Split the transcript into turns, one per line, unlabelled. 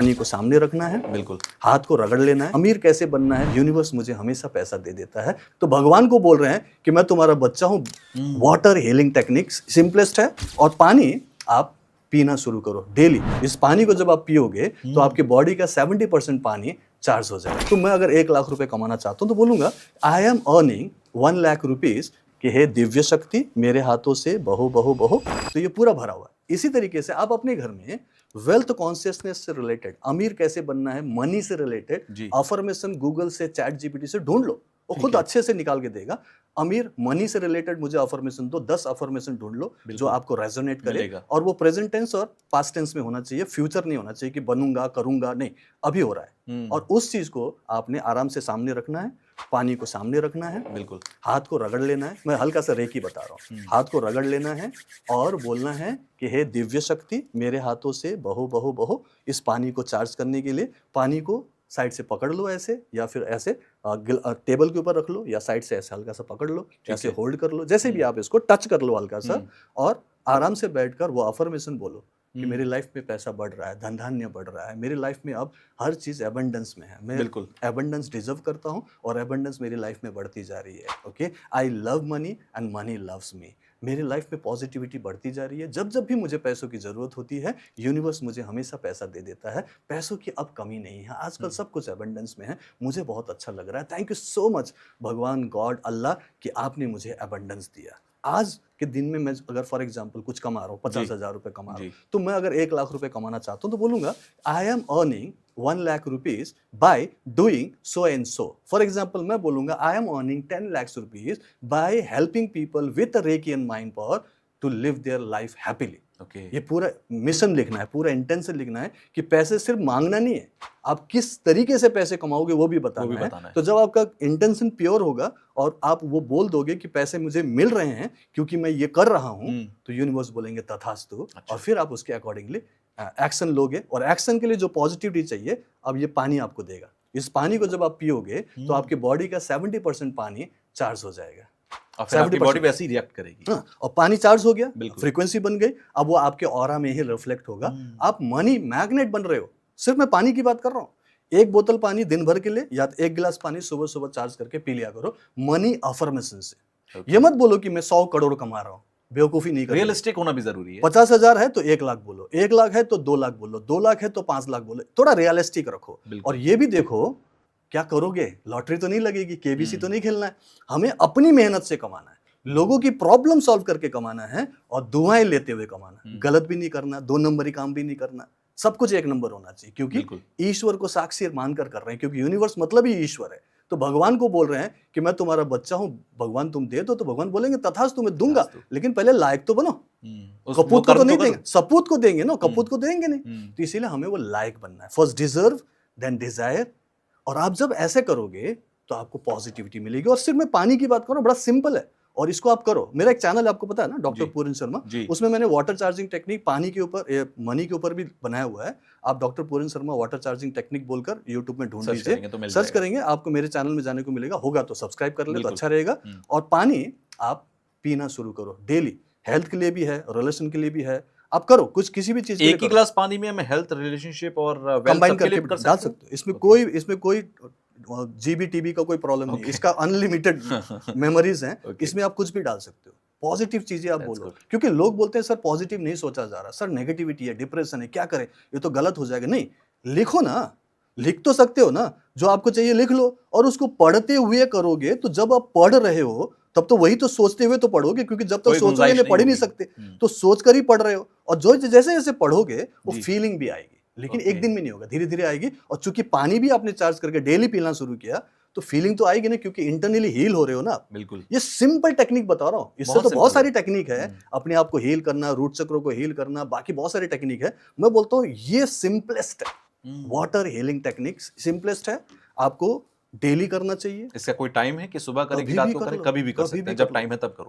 पानी को सामने रखना है,
बिल्कुल।
हाथ को रगड़ लेना है। अमीर कैसे बनना है? यूनिवर्स मुझे हमेशा पैसा दे देता है, तो भगवान को बोल रहे हैं कि मैं तुम्हारा बच्चा हूँ। वाटर हीलिंग टेक्निक्स सिंपलेस्ट है, और पानी आप पीना शुरू करो डेली। इस पानी को जब आप पियोगे तो आपकी बॉडी का 70% पानी चार्ज हो जाएगा। तो मैं अगर 1 लाख रुपए कमाना चाहता हूँ तो बोलूंगा I am earning 1 lakh rupees कि हे दिव्य शक्ति मेरे हाथों से बहो बहो बहो। तो ये पूरा भरा हुआ है। इसी तरीके से आप अपने घर में वेल्थ कॉन्शियसनेस से रिलेटेड, अमीर कैसे बनना है, मनी से रिलेटेड अफर्मेशन गूगल से, चैट जीपीटी से ढूंढ लो, वो खुद अच्छे से निकाल के देगा। अमीर मनी से रिलेटेड मुझे अफर्मेशन दो, 10 अफर्मेशन ढूंढ लो जो आपको रेजोनेट करे, और वो प्रेजेंट टेंस और पास्ट टेंस में होना चाहिए, फ्यूचर नहीं होना चाहिए कि बनूंगा करूंगा, नहीं, अभी हो रहा है। और उस चीज को आपने आराम से सामने रखना है, पानी को सामने रखना है, बिल्कुल, हाथ को रगड़ लेना है। मैं हल्का सा रेकी बता रहा हूँ। हाथ को रगड़ लेना है और बोलना है कि हे दिव्य शक्ति मेरे हाथों से बहो बहो बहो। इस पानी को चार्ज करने के लिए पानी को साइड से पकड़ लो ऐसे, या फिर ऐसे टेबल के ऊपर रख लो, या साइड से ऐसे हल्का सा पकड़ लो, ऐसे होल्ड कर लो, जैसे भी आप इसको टच कर लो हल्का सा, और आराम से बैठकर वो अफर्मेशन बोलो कि मेरी लाइफ में पैसा बढ़ रहा है, धन धान्य बढ़ रहा है, मेरी लाइफ में अब हर चीज एबंडेंस में है, मैं बिल्कुल एबंडेंस डिजर्व करता हूँ और एबंडेंस मेरी लाइफ में बढ़ती जा रही है। Okay, I love money and money loves me. मेरी लाइफ में पॉजिटिविटी बढ़ती जा रही है। जब जब भी मुझे पैसों की जरूरत होती है, यूनिवर्स मुझे हमेशा पैसा दे देता है। पैसों की अब कमी नहीं है, आजकल सब कुछ एबंडेंस में है। मुझे बहुत अच्छा लग रहा है। थैंक यू सो मच भगवान, गॉड, अल्लाह, कि आपने मुझे एबंडेंस दिया। आज के दिन में मैं अगर फॉर एग्जांपल कुछ कमा रहा हूँ, 50,000 रुपए कमा रहा हूँ, तो मैं अगर 1 लाख रुपए कमाना चाहता हूँ तो बोलूंगा I am earning 1 lakh rupees by doing so and so. For example मैं बोलूंगा I am earning 10 lakh rupees by helping people with reiki and mind power to live their life happily. ये पूरा मिशन लिखना है, पूरा इंटेंशन लिखना है कि पैसे सिर्फ मांगना नहीं है, आप किस तरीके से पैसे कमाओगे वो भी बताना है। तो जब आपका इंटेंशन प्योर होगा और आप वो बोल दोगे कि पैसे मुझे मिल रहे हैं क्योंकि मैं ये कर रहा हूं, तो यूनिवर्स बोलेंगे तथास्तु। और फिर आप उसके अकॉर्डिंगली एक्शन लोगे, और एक्शन के लिए जो पॉजिटिविटी चाहिए, अब ये पानी आपको देगा। इस पानी को जब आप पियोगे तो आपकी बॉडी का 70% पानी चार्ज हो जाएगा,
आपकी बॉडी वैसे ही रिएक्ट करेगी।
हाँ, और पानी चार्ज हो गया, फ्रीक्वेंसी बन गई, अब वो आपके ऑरा में ही रिफ्लेक्ट होगा। आप मनी मैग्नेट बन रहे हो। सिर्फ मैं पानी की बात कर रहा हूँ। 1 बोतल पानी दिन भर के लिए, या 1 गिलास पानी सुबह सुबह चार्ज करके पी लिया करो, मनी अफर्मेशन से। ये मत बोलो कि मैं 100 करोड़ कमा रहा हूँ, बेवकूफी नहीं करनी।
रियलिस्टिक होना भी जरूरी है।
50,000 है तो 1 लाख बोलो, 1 लाख है तो 2 लाख बोलो, 2 लाख है तो 5 लाख बोलो। थोड़ा रियलिस्टिक रखो। और ये भी देखो क्या करोगे, लॉटरी तो नहीं लगेगी, केबीसी तो नहीं खेलना है। हमें अपनी मेहनत से कमाना है, लोगों की प्रॉब्लम सॉल्व करके कमाना है, और दुआएं लेते हुए कमाना है। गलत भी नहीं करना, 2 नंबरी काम भी नहीं करना, सब कुछ 1 नंबर होना चाहिए, क्योंकि ईश्वर को साक्षी मानकर कर रहे हैं, क्योंकि यूनिवर्स मतलब ही ईश्वर है। तो भगवान को बोल रहे हैं कि मैं तुम्हारा बच्चा हूं, भगवान तुम दे दो, तो भगवान बोलेंगे तथास्तु, तुम्हें दूंगा, लेकिन पहले लायक तो बनो। कपूत को तो नहीं देंगे, सपूत को देंगे ना, कपूत को देंगे नहीं। तो इसीलिए हमें वो लायक बनना है। First deserve, then desire. और आप जब ऐसे करोगे तो आपको पॉजिटिविटी मिलेगी। और सिर्फ मैं पानी की बात करूं, बड़ा सिंपल है, और इसको आप करो। मेरा एक चैनल आपको पता है ना, डॉक्टर पूरन शर्मा, उसमें मैंने वाटर चार्जिंग टेक्निक पानी के ऊपर, मनी के ऊपर भी बनाया हुआ है। आप डॉक्टर पूरन शर्मा वाटर चार्जिंग टेक्निक बोलकर यूट्यूब में ढूंढ लीजिए, सर्च करेंगे, आपको मेरे चैनल में जाने को मिलेगा। होगा तो सब्सक्राइब कर ले तो अच्छा रहेगा। और पानी आप पीना शुरू करो डेली। हेल्थ के लिए भी है, रिलेशन के लिए भी है, आप करो कुछ, किसी भी चीज।
एक ही ग्लास पानी में मैं हेल्थ, रिलेशनशिप और
कंबाइन करके डाल सकते हो। इसमें कोई जीबी टीबी का कोई प्रॉब्लम नहीं है। इसका अनलिमिटेड मेमोरीज हैं, इसमें आप कुछ भी डाल सकते हो। पॉजिटिव चीजें आप बोलो, क्योंकि लोग बोलते हैं सर पॉजिटिव नहीं सोचा जा रहा, सर नेगेटिविटी है, डिप्रेशन है, क्या करें, ये तो गलत हो जाएगा। नहीं, लिखो ना, लिख तो सकते हो ना, जो आपको चाहिए लिख लो, और उसको पढ़ते हुए करोगे। तो जब आप पढ़ रहे हो तब तो वही तो सोचते हुए तो पढ़ोगे, क्योंकि जब तक सोचोगे नहीं पढ़ ही नहीं सकते, तो सोच कर ही पढ़ रहे हो। और जो जैसे जैसे पढ़ोगे वो फीलिंग भी आएगी, लेकिन एक दिन में नहीं होगा, धीरे धीरे आएगी। और चूंकि पानी भी आपने चार्ज करके डेली पीना शुरू किया, तो फीलिंग तो आएगी ना, क्योंकि इंटरनली हील हो रहे हो ना। बिल्कुल, ये सिंपल टेक्निक बता रहा हूँ। इससे तो बहुत सारी टेक्निक है, अपने आप को हील करना, रूट चक्रों को हील करना, बाकी बहुत सारी टेक्निक है। मैं बोलता हूँ ये सिंपलेस्ट है, वाटर हीलिंग टेक्निक सिंपलेस्ट है, आपको डेली करना चाहिए।
इसका कोई टाइम है कि सुबह करें कि रात को करें? कभी भी कर सकते हैं, जब टाइम है तब करो।